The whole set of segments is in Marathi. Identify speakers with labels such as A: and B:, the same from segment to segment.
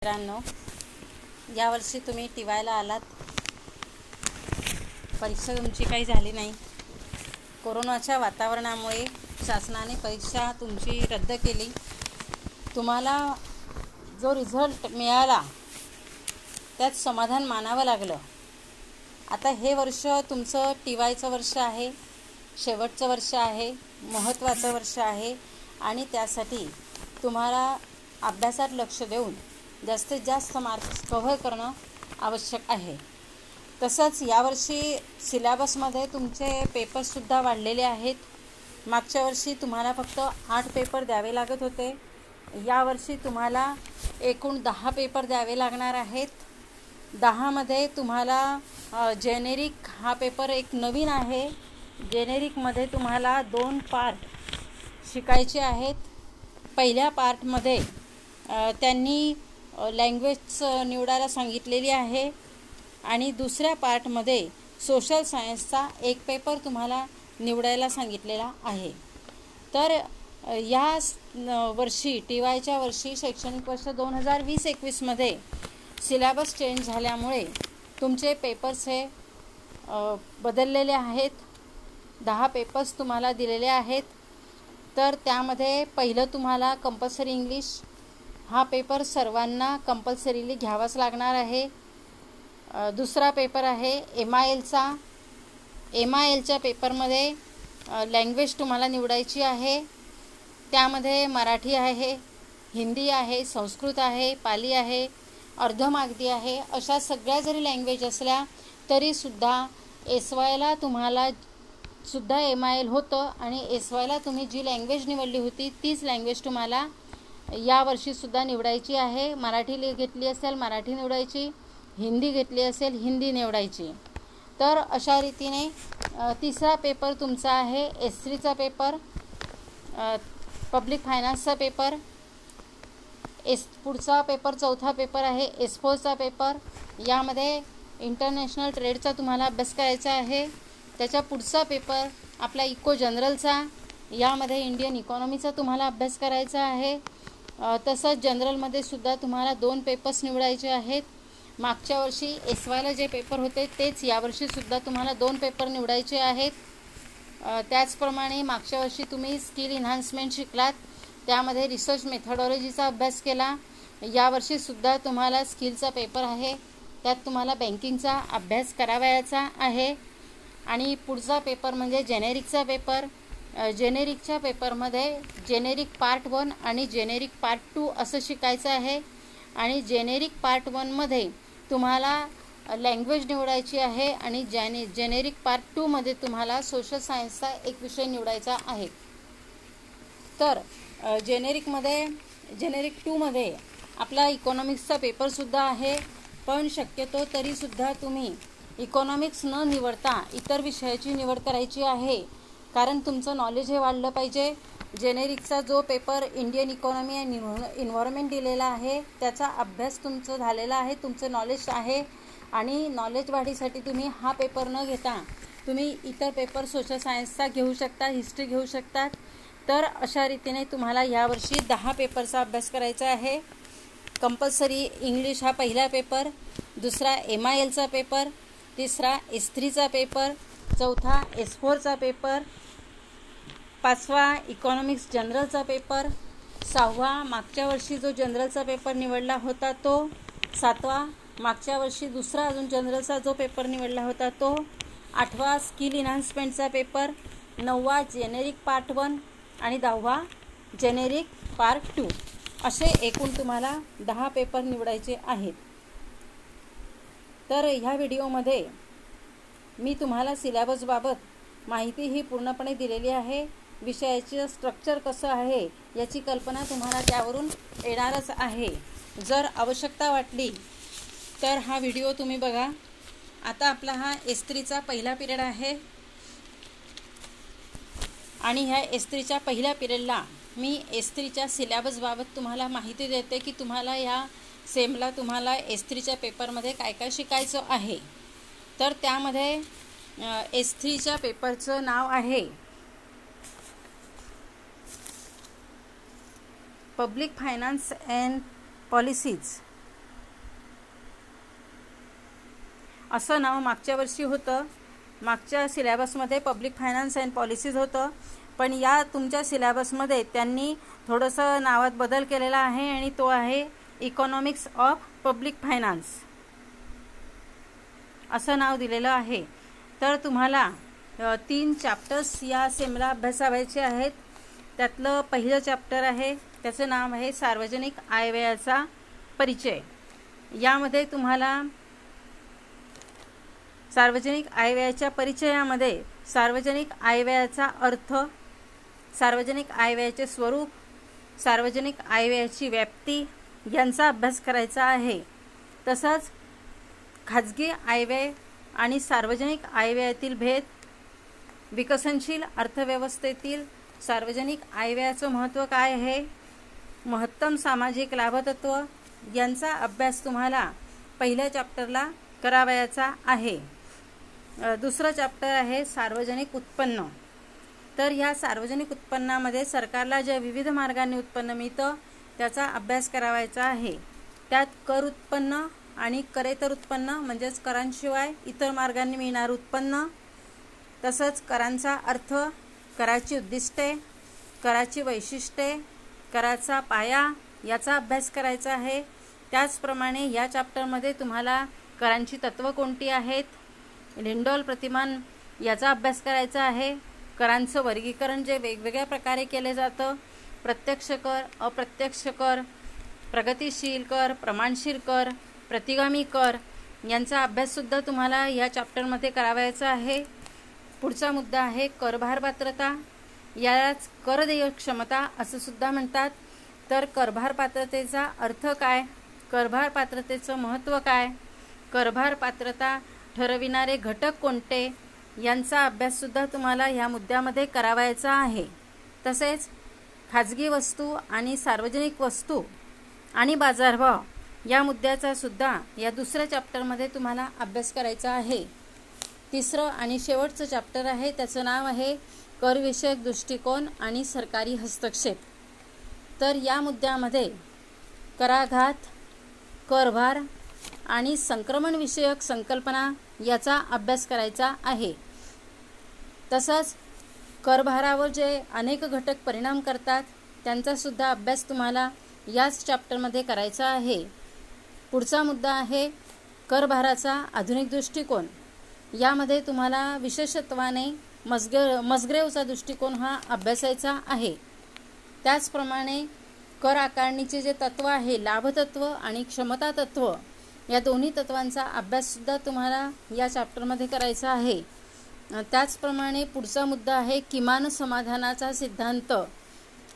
A: मित्रांनो, यावर्षी तुम्ही टीवायला आलात, परीक्षा तुमची काही झाली नाही. कोरोनाच्या वातावरणामुळे शासनाने परीक्षा तुमची रद्द केली. तुम्हाला जो रिझल्ट मिळाला त्यात समाधान मानावं लागलं. आता हे वर्ष तुमचं टीवायचं वर्ष आहे, शेवटचं वर्ष आहे, महत्त्वाचं वर्ष आहे आणि त्यासाठी तुम्हाला अभ्यासात लक्ष देऊन जास्तीत जास्त मार्क्स कव्हर करणं आवश्यक आहे. तसंच यावर्षी सिलेबसमध्ये तुमचे पेपर्ससुद्धा वाढलेले आहेत. मागच्या वर्षी तुम्हाला फक्त 8 पेपर द्यावे लागत होते. यावर्षी तुम्हाला एकूण 10 पेपर द्यावे लागणार आहेत. 10मध्ये तुम्हाला जेनेरिक हा पेपर एक नवीन आहे. जेनेरिकमध्ये तुम्हाला 2 पार्ट शिकायचे आहेत. पहिल्या पार्टमध्ये त्यांनी लँग्वेज निवडायला सांगितलेली आहे आणि दुसऱ्या पार्टमध्ये सोशल सायन्सचा एक पेपर तुम्हाला निवडायला सांगितलेला आहे. तर या वर्षी टीवायच्या वर्षी शैक्षणिक वर्ष 2020-21मध्ये सिलेबस चेंज झाल्यामुळे तुमचे पेपर्स हे बदललेले आहेत. 10 पेपर्स तुम्हाला दिलेले आहेत. तर त्यामध्ये पहिलं तुम्हाला कंपल्सरी इंग्लिश हा पेपर सर्वांना कंपल्सरीली घ्यावाच लागणार आहे. दुसरा पेपर आहे MILच्या पेपरमध्ये लँग्वेज तुम्हाला निवडायची आहे. त्यामध्ये मराठी आहे, हिंदी आहे, संस्कृत आहे, पाली आहे, अर्धमागधी आहे. अशा सगळ्या जरी लँग्वेज असल्या तरीसुद्धा SYला तुम्हाला सुद्धा MIL होतं आणि SYला तुम्ही जी लँग्वेज निवडली होती तीच लँग्वेज तुम्हाला यावर्षीसुद्धा निवडायची आहे. मराठी घेतली असेल मराठी निवडायची, हिंदी घेतली असेल हिंदी निवडायची. तर अशा रीतीने तिसरा पेपर तुमचा आहे S3चा पेपर, पब्लिक फायनान्सचा पेपर. पुढचा पेपर चौथा पेपर आहे S4चा पेपर. यामध्ये इंटरनॅशनल ट्रेडचा तुम्हाला अभ्यास करायचा आहे. त्याच्या पुढचा पेपर आपला इको जनरलचा, यामध्ये इंडियन इकॉनॉमीचा तुम्हाला अभ्यास करायचा आहे. तसंच जनरलमध्ये सुद्धा तुम्हाला 2 पेपर्स निवडायचे आहेत. मागच्या वर्षी SYला जे पेपर होते तेच यावर्षीसुद्धा तुम्हाला 2 पेपर निवडायचे आहेत. त्याचप्रमाणे मागच्या वर्षी तुम्ही स्किल इन्हान्समेंट शिकलात, त्यामध्ये रिसर्च मेथडॉलॉजीचा अभ्यास केला. यावर्षीसुद्धा तुम्हाला स्किलचा पेपर आहे, त्यात तुम्हाला बँकिंगचा अभ्यास करावयाचा आहे. आणि पुढचा पेपर म्हणजे जेनेरिकचा पेपर. जेनेरिकच्या पेपरमध्ये जेनेरिक पार्ट 1 आणि जेनेरिक पार्ट 2 असं शिकायचं आहे. आणि जेनेरिक पार्ट 1मध्ये तुम्हाला लँग्वेज निवडायची आहे आणि जेनेरिक पार्ट 2मध्ये तुम्हाला सोशल सायन्सचा एक विषय निवडायचा आहे. तर जेनेरिक 2मध्ये आपला इकॉनॉमिक्सचा पेपरसुद्धा आहे. पण शक्यतो तरीसुद्धा तुम्ही इकॉनॉमिक्स न निवडता इतर विषयाची निवड करायची आहे, कारण तुमचं नॉलेज हे वाढलं पाहिजे. जेनेरिकचा जो paper Indian economy and environment दिलेला आहे त्याचा अभ्यास तुमचं झालेला आहे, तुमचं नॉलेज आहे. आणि नॉलेज वाढीसाठी तुम्ही हा पेपर न घेता तुम्ही इतर पेपर सोशल सायन्सचा घेऊ शकता, हिस्ट्री घेऊ शकतात. तर अशा रीतीने तुम्हाला यावर्षी 10 पेपरचा अभ्यास करायचा आहे. कंपल्सरी इंग्लिश हा पहिला पेपर, दुसरा MILचा पेपर, तिसरा S3चा पेपर, चौथा S4चा पेपर, 5वा इकॉनॉमिक्स जनरलचा पेपर, 6वा मागच्या वर्षी जो जनरलचा पेपर निवडला होता तो, 7वा मागच्या वर्षी दुसरा अजून जनरलचा जो पेपर निवडला होता तो, 8वा स्किल इन्हान्समेंटचा पेपर, 9वा जेनेरिक पार्ट 1 आणि 10वा जेनेरिक पार्ट 2 असे एकूण तुम्हाला 10 पेपर निवडायचे आहेत. तर ह्या व्हिडिओमध्ये मी तुम्हाला सिलेबसबाबत माहिती ही पूर्णपणे दिलेली आहे. विषयाचं स्ट्रक्चर कसं आहे याची कल्पना तुम्हाला त्यावरून येणारच आहे. जर आवश्यकता वाटली तर हा व्हिडिओ तुम्ही बघा. आता आपला हा S3चा पहिला पिरियड आहे आणि ह्या S3च्या पहिल्या पिरियडला मी S3च्या सिलेबसबाबत तुम्हाला माहिती देते की तुम्हाला ह्या सेमला तुम्हाला S3च्या पेपरमध्ये काय काय शिकायचं आहे. तर त्यामध्ये S3च्या पेपरचं नाव आहे पब्लिक फायनान्स अँड पॉलिसीज असं नाव मागच्या वर्षी होतं. मागच्या सिलेबसमध्ये पब्लिक फायनान्स अँड पॉलिसीज होतं, पण या तुमच्या सिलेबसमध्ये त्यांनी थोडंसं नावात बदल केलेला आहे आणि तो आहे इकॉनॉमिक्स ऑफ पब्लिक फायनान्स असं नाव दिलेलं आहे. तर तुम्हाला 3 चॅप्टर्स या सेमला अभ्यासावायचे आहेत. त्यातलं पहिलं चॅप्टर आहे, त्याचं नाव आहे सार्वजनिक आयव्ययाचा परिचय. यामध्ये तुम्हाला सार्वजनिक आयव्ययाच्या परिचयामध्ये सार्वजनिक आयव्ययाचा अर्थ, सार्वजनिक आयव्ययाचे स्वरूप, सार्वजनिक आयव्ययाची व्याप्ती यांचा अभ्यास करायचा आहे. तसंच खाजगी आयव्यय आणि सार्वजनिक आयव्ययातील भेद, विकसनशील अर्थव्यवस्थेतील सार्वजनिक आयव्ययाचं महत्त्व काय आहे, महत्तम सामाजिक लाभतत्व यांचा अभ्यास तुम्हाला पहिल्या चॅप्टरला करावयाचा आहे. दुसरं चॅप्टर आहे सार्वजनिक उत्पन्न. तर ह्या सार्वजनिक उत्पन्नामध्ये सरकारला ज्या विविध मार्गांनी उत्पन्न मिळतं त्याचा अभ्यास करावायचा आहे. त्यात कर उत्पन्न आणि करेतर उत्पन्न म्हणजेच करांशिवाय इतर मार्गांनी मिळणारं उत्पन्न, तसंच करांचा अर्थ, कराची उद्दिष्टे, कराची वैशिष्ट्ये, कराचा पाया याचा अभ्यास करायचा आहे. त्याचप्रमाणे या चॅप्टरमध्ये तुम्हाला करांची तत्त्व कोणती आहेत, लिंडॉल प्रतिमान याचा अभ्यास करायचा आहे. करांचं वर्गीकरण जे वेगवेगळ्या प्रकारे केले जातं, प्रत्यक्ष कर, अप्रत्यक्ष कर, प्रगतिशील कर, प्रमाणशील कर, प्रतिगामी कर यांचा अभ्याससुद्धा तुम्हाला या चॅप्टरमध्ये करावायचा आहे. पुढचा मुद्दा आहे करभार पात्रता. यालाच कर देय क्षमता असं सुद्धा म्हणतात. तर करभार पात्रतेचा अर्थ काय, करभार पात्रतेचं महत्त्व काय, करभार पात्रता ठरविणारे घटक कोणते यांचा अभ्याससुद्धा तुम्हाला ह्या मुद्द्यामध्ये करावायचा आहे. तसेच खाजगी वस्तू आणि सार्वजनिक वस्तू आणि बाजारभाव या मुद्द्याचा सुद्धा या दुसऱ्या चॅप्टरमध्ये तुम्हाला अभ्यास करायचा आहे. तिसरं आणि शेवटचं चॅप्टर आहे, त्याचं नाव आहे करविषयक दृष्टिकोन आणि सरकारी हस्तक्षेप. तर या मुद्द्यामध्ये कराघात, करभार आणि संक्रमण विषयक संकल्पना याचा अभ्यास करायचा आहे. तसंच करभारावर जे अनेक घटक परिणाम करतात त्यांचासुद्धा अभ्यास तुम्हाला याच चॅप्टरमध्ये करायचा आहे. पुढचा मुद्दा आहे करभाराचा आधुनिक दृष्टिकोन. यामध्ये तुम्हाला विशेषत्वाने मस्ग्रेव्हचा दृष्टिकोन हा अभ्यासायचा आहे. त्याचप्रमाणे कर आकारणीचे जे तत्त्व आहे, लाभतत्व आणि क्षमता तत्त्व, या दोन्ही तत्वांचा अभ्याससुद्धा तुम्हाला या चॅप्टरमध्ये करायचा आहे. त्याचप्रमाणे पुढचा मुद्दा आहे किमान समाधानाचा सिद्धांत.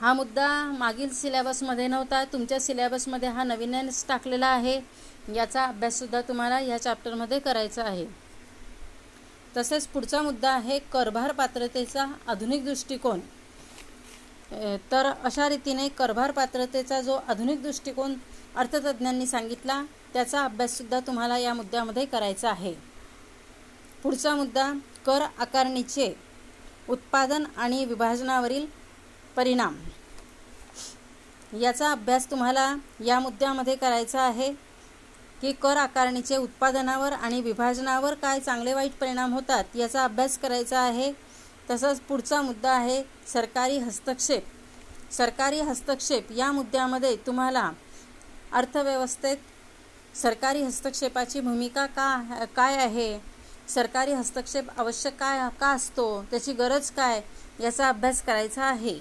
A: हा मुद्दा मागील सिलेबसमध्ये नव्हता, तुमच्या सिलेबसमध्ये हा नवीनच टाकलेला आहे. याचा अभ्याससुद्धा तुम्हाला या चॅप्टरमध्ये करायचा आहे. तसेच पुढचा मुद्दा आहे करभार पात्रतेचा आधुनिक दृष्टिकोन. तर अशा रीतीने करभार पात्रतेचा जो आधुनिक दृष्टिकोन अर्थतज्ज्ञांनी सांगितला त्याचा अभ्याससुद्धा तुम्हाला या मुद्द्यामध्ये करायचा आहे. पुढचा मुद्दा कर आकारणीचे उत्पादन आणि विभाजनावरील परिणाम. याचा अभ्यास तुम्हाला या मुद्द्यामध्ये करायचा आहे की कर आकारणीचे उत्पादनावर आणि विभाजनावर काय चांगले वाईट परिणाम होतात याचा अभ्यास करायचा आहे. तसंच पुढचा मुद्दा आहे सरकारी हस्तक्षेप. सरकारी हस्तक्षेप या मुद्द्यामध्ये तुम्हाला अर्थव्यवस्थेत सरकारी हस्तक्षेपाची भूमिका काय आहे, सरकारी हस्तक्षेप आवश्यक का असतो, त्याची गरज काय याचा अभ्यास करायचा आहे.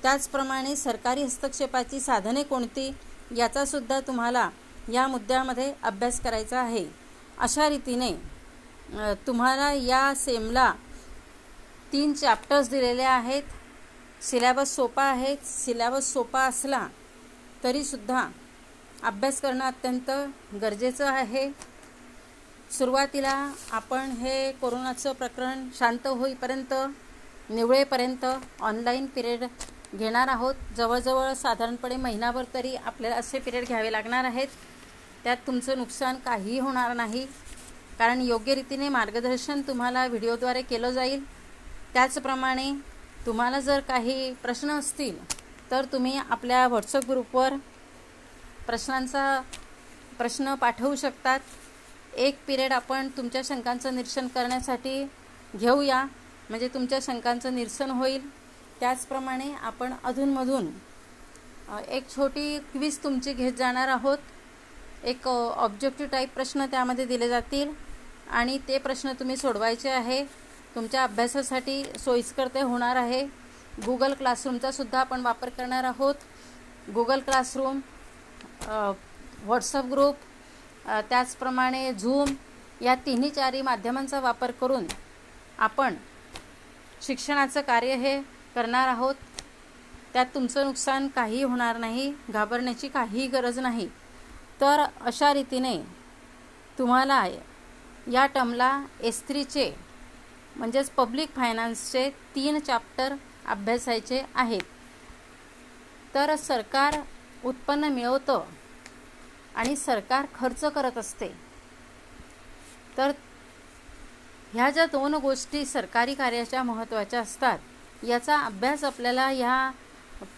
A: त्याचप्रमाणे सरकारी हस्तक्षेपाची साधने कोणती याचासुद्धा तुम्हाला या मुद्द्यामध्ये अभ्यास करायचा आहे. अशा रीतीने तुम्हाला या सेमला 3 चॅप्टर्स दिलेले आहेत. सिलेबस सोपा आहे. सिलेबस सोपा असला तरीसुद्धा अभ्यास करणं अत्यंत गरजेचं आहे. सुरुवातीला आपण हे कोरोनाचं प्रकरण शांत होईपर्यंत, निवळेपर्यंत ऑनलाईन पिरियड घेणार आहोत. जवळजवळ साधारणपणे महिनाभर तरी आपल्याला असे पिरियड घ्यावे लागणार आहेत. त्यात तुमचं नुकसान काहीही होणार नाही, कारण योग्य रीतीने मार्गदर्शन तुम्हाला व्हिडिओद्वारे केलं जाईल. त्याचप्रमाणे तुम्हाला जर काही प्रश्न असतील तर तुम्ही आपल्या व्हॉट्सअप ग्रुपवर प्रश्न पाठवू शकतात. एक पिरियड आपण तुमच्या शंकांचं निरसन करण्यासाठी घेऊया, म्हणजे तुमच्या शंकांचं निरसन होईल. त्याचप्रमाणे आपण अधूनमधून एक छोटी क्विज तुमची घेत जाणार आहोत. एक ऑब्जेक्टिव्ह टाईप प्रश्न त्यामध्ये दिले जातील आणि ते प्रश्न तुम्ही सोडवायचे आहे. तुमच्या अभ्यासासाठी सोयीस्कर ते होणार आहे. गुगल क्लासरूमचा सुद्धा आपण वापर करणार आहोत. गुगल क्लासरूम, व्हॉट्सअप ग्रुप, त्याचप्रमाणे झूम या तिन्ही चारही माध्यमांचा वापर करून आपण शिक्षणाचं कार्य हे करणार आहोत. त्यात तुमचं नुकसान काही होणार नाही, घाबरण्याची काहीही गरज नाही. तर अशा रीतीने तुम्हाला या टर्मला S3चे म्हणजेच पब्लिक फायनान्सचे 3 चॅप्टर अभ्यासायचे आहेत. तर सरकार उत्पन्न मिळवतं आणि सरकार खर्च करत असते. तर ह्या ज्या 2 गोष्टी सरकारी कार्याच्या महत्त्वाच्या असतात, याचा अभ्यास आपल्याला ह्या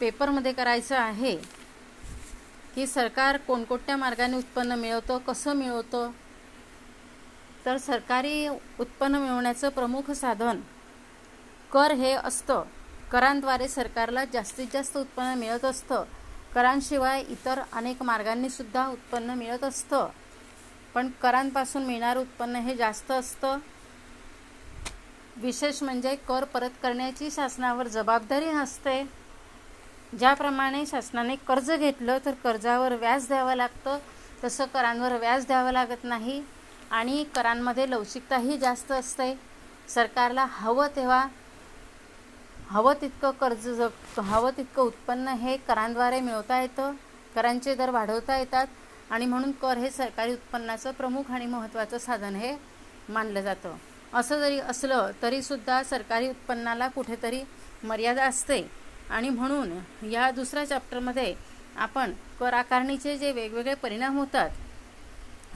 A: पेपरमध्ये करायचा आहे की सरकार कोणकोणत्या मार्गाने उत्पन्न मिळवतं, कसं मिळवतं. तर सरकारी उत्पन्न मिळवण्याचं प्रमुख साधन कर हे असतं. करांद्वारे सरकारला जास्तीत जास्त उत्पन्न मिळत असतं. करांशिवाय इतर अनेक मार्गांनी सुद्धा उत्पन्न मिळत असतं, पण करांपासून मिळणारं उत्पन्न हे जास्त असतं. विशेष म्हणजे कर परत करण्याची शासनावर जबाबदारी नसते. ज्याप्रमाणे शासनाने कर्ज घेतलं तर कर्जावर व्याज द्यावं लागतं, तसं करांवर व्याज द्यावं लागत नाही आणि करांमध्ये लवचिकताही जास्त असते. सरकारला हवं तितकं कर्ज, हवं तितकं उत्पन्न हे करांद्वारे मिळवता येतं. करांचे दर वाढवता येतात आणि म्हणून कर हे सरकारी उत्पन्नाचं प्रमुख आणि महत्त्वाचं साधन हे मानलं जातं. असं जरी असलं तरीसुद्धा सरकारी उत्पन्नाला कुठेतरी मर्यादा असते आणि म्हणून या दुसऱ्या चॅप्टरमध्ये आपण कर आकारणीचे जे वेगवेगळे परिणाम होतात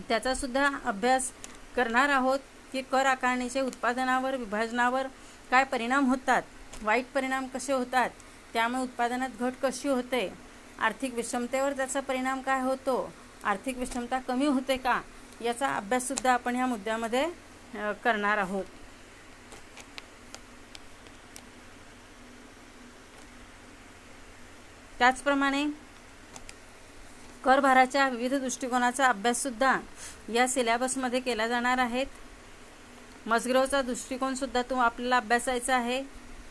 A: त्याचासुद्धा अभ्यास करणार आहोत की कर आकारणीचे उत्पादनावर, विभाजनावर काय परिणाम होतात, वाईट परिणाम कसे होतात, त्यामुळे उत्पादनात घट कशी होते, आर्थिक विषमतेवर त्याचा परिणाम काय होतो, आर्थिक विषमता कमी होते का, याचा अभ्याससुद्धा आपण ह्या मुद्द्यामध्ये करणार आहोत. त्याचप्रमाणे करभाराच्या विविध दृष्टिकोनाचा अभ्याससुद्धा या सिलेबसमध्ये केला जाणार आहे. मस्ग्रोवचा दृष्टिकोनसुद्धा आपल्याला अभ्यासायचा आहे.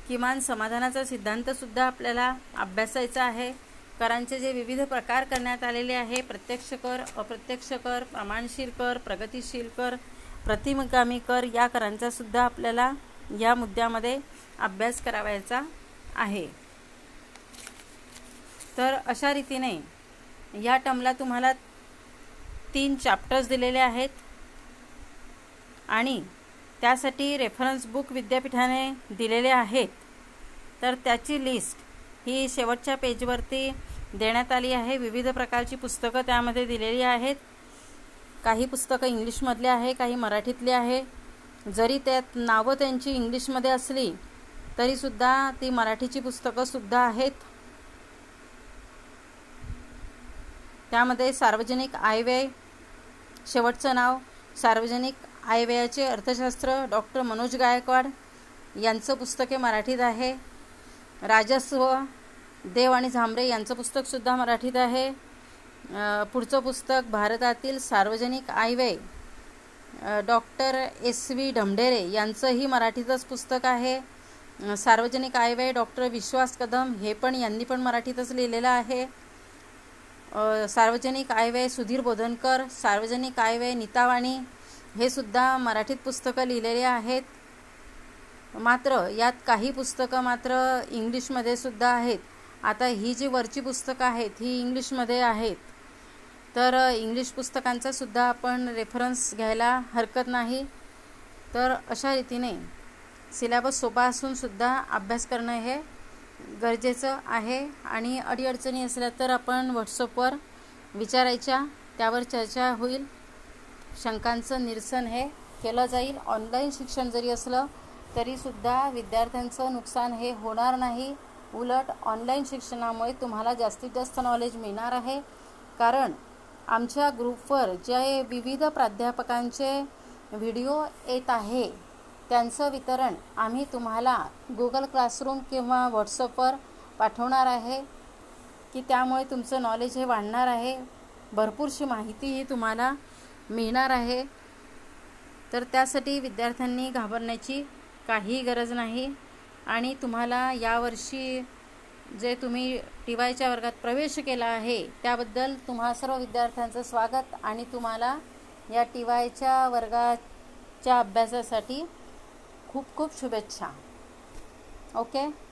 A: किमान समाधानाचा सिद्धांतसुद्धा आपल्याला अभ्यासायचा आहे. करांचे जे विविध प्रकार करण्यात आलेले आहे, प्रत्यक्ष कर, अप्रत्यक्ष कर, प्रमाणशील कर, प्रगतिशील कर, प्रतिगामी कर, या करांचा सुद्धा आपल्याला या मुद्द्यामध्ये अभ्यास करावायचा आहे. तर अशा रीतीने या टर्मला तुम्हाला 3 चॅप्टर्स दिलेले आहेत आणि त्यासाठी रेफरन्स बुक विद्यापीठाने दिलेले आहेत. तर त्याची लिस्ट ही शेवटच्या पेजवरती देण्यात आली आहे. विविध प्रकारची पुस्तकं त्यामध्ये दिलेली आहेत. काही पुस्तकं इंग्लिशमधले आहे, काही मराठीतले आहे. जरी त्यात नावं त्यांची इंग्लिशमध्ये असली तरीसुद्धा ती मराठीची पुस्तकंसुद्धा आहेत. त्यामध्ये सार्वजनिक आयव्यय, शेवटचं नाव सार्वजनिक आयव्ययाचे अर्थशास्त्र, डॉक्टर मनोज गायकवाड यांचं पुस्तक हे मराठीत आहे. राजस्व, देव आणि झांबरे यांचं पुस्तकसुद्धा मराठीत आहे. पुढचं पुस्तक भारतातील सार्वजनिक आयव्यय, डॉक्टर S.V. ढमढेरे यांचंही मराठीतच पुस्तक आहे. सार्वजनिक आयव्यय डॉक्टर विश्वास कदम हे पण यांनी पण मराठीतच लिहिलेलं आहे. सार्वजनिक आयव्यय सुधीर बोधनकर, सार्वजनिक आयव्यय नीता वाणी हे सुद्धा मराठीत पुस्तकं लिहिलेली आहेत. मात्र यात काही पुस्तकं मात्र इंग्लिशमध्ये सुद्धा आहेत. आता ही जी वरची पुस्तकं आहेत ही इंग्लिशमध्ये आहेत, तर इंग्लिश पुस्तकांचा सुद्धा आपण रेफरन्स घ्यायला हरकत नाही. तर अशा रीतीने सिलेबस सोपा असून सुद्धा अभ्यास करणं हे गरजेचं आहे. आणि अडीअडचणी असल्या तर आपण व्हॉट्सअपवर विचारायच्या, त्यावर चर्चा होईल. शंकांचं निरसन हे केलं जाईल. ऑनलाईन शिक्षण जरी असलं तरीसुद्धा विद्यार्थ्यांचं नुकसान हे होणार नाही. उलट ऑनलाईन शिक्षणामुळे तुम्हाला जास्तीत जास्त नॉलेज मिळणार आहे. कारण आमच्या ग्रुपवर जे विविध प्राध्यापकांचे व्हिडिओ येत आहे त्यांचं वितरण आम्ही तुम्हाला गुगल क्लासरूम किंवा व्हॉट्सअपवर पाठवणार आहे की त्यामुळे तुमचं नॉलेज हे वाढणार आहे, भरपूरशी माहितीही तुम्हाला मिळणार आहे. तर त्यासाठी विद्यार्थ्यांनी घाबरण्याची काहीही गरज नाही. आणि तुम्हाला यावर्षी जे तुम्ही TYच्या वर्गात प्रवेश केला आहे त्याबद्दल तुम्हा सर्व विद्यार्थ्यांचं स्वागत आणि तुम्हाला या TYच्या वर्गाच्या अभ्यासासाठी खूप खूप शुभेच्छा. ओके.